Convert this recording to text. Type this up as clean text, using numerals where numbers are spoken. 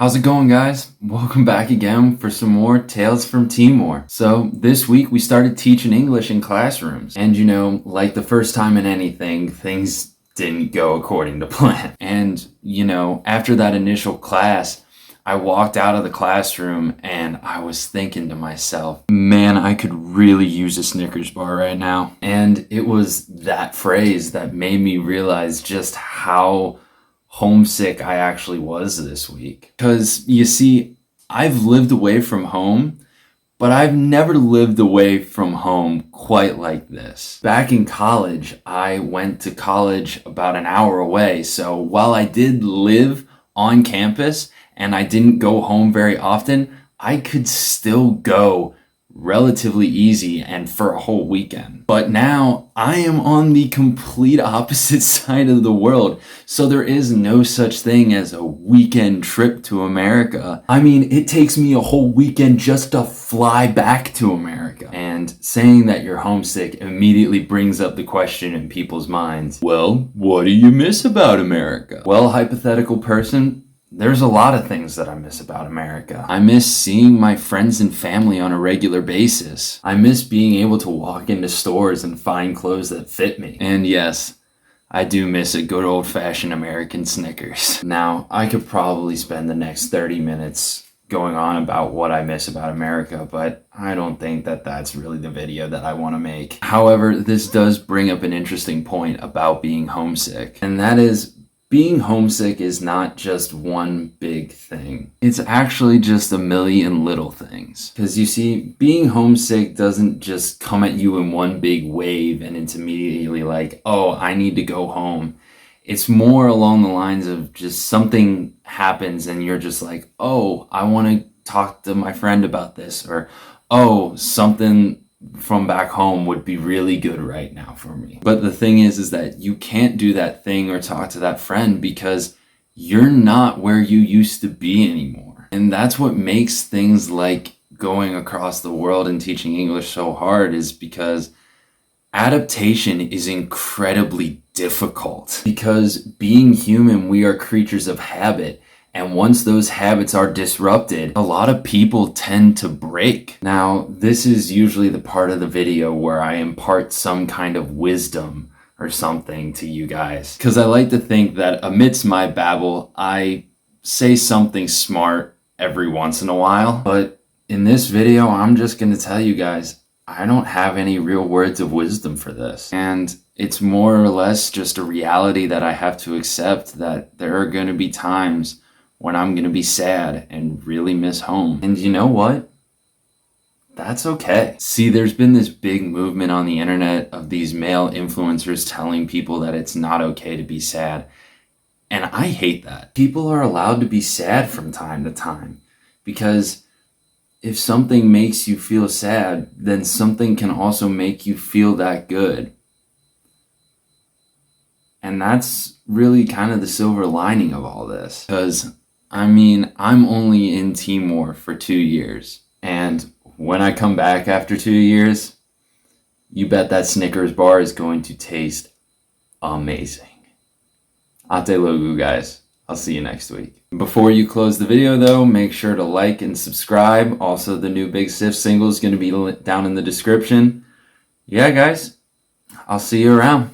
How's it going, guys? Welcome back again for some more Tales from Timor. So this week we started teaching English in classrooms. And like the first time in anything, things didn't go according to plan. And after that initial class, I walked out of the classroom and I was thinking to myself, man, I could really use a Snickers bar right now. And it was that phrase that made me realize just how homesick I actually was this week. Because you see, I've lived away from home, but I've never lived away from home quite like this. Back in college, I went to college about an hour away. So while I did live on campus and I didn't go home very often, I could still go relatively easy and for a whole weekend. But now I am on the complete opposite side of the world. So there is no such thing as a weekend trip to America. I mean, it takes me a whole weekend just to fly back to America. And saying that you're homesick immediately brings up the question in people's minds, well, what do you miss about America? Well, hypothetical person, there's a lot of things that I miss about America. I miss seeing my friends and family on a regular basis. I miss being able to walk into stores and find clothes that fit me. And yes, I do miss a good old-fashioned American Snickers. Now, I could probably spend the next 30 minutes going on about what I miss about America, but I don't think that that's really the video that I want to make. However, this does bring up an interesting point about being homesick, and that is, being homesick is not just one big thing. It's actually just a million little things. Because you see, being homesick doesn't just come at you in one big wave and it's immediately like, oh, I need to go home. It's more along the lines of just something happens and you're just like, oh, I want to talk to my friend about this. Or, oh, something from back home would be really good right now for me. But the thing is that you can't do that thing or talk to that friend because you're not where you used to be anymore. And that's what makes things like going across the world and teaching English so hard, is because adaptation is incredibly difficult. Because being human, we are creatures of habit. And once those habits are disrupted, a lot of people tend to break. Now, this is usually the part of the video where I impart some kind of wisdom or something to you guys. Because I like to think that amidst my babble, I say something smart every once in a while. But in this video, I'm just going to tell you guys, I don't have any real words of wisdom for this. And it's more or less just a reality that I have to accept, that there are going to be times when I'm going to be sad and really miss home. And you know what? That's okay. See, there's been this big movement on the internet of these male influencers telling people that it's not okay to be sad. And I hate that. People are allowed to be sad from time to time, because if something makes you feel sad, then something can also make you feel that good. And that's really kind of the silver lining of all this. Because I mean, I'm only in Timor for 2 years, and when I come back after 2 years, you bet that Snickers bar is going to taste amazing. Ate logu, guys. I'll see you next week. Before you close the video, though, make sure to like and subscribe. Also, the new Big Stiff single is going to be down in the description. Yeah, guys, I'll see you around.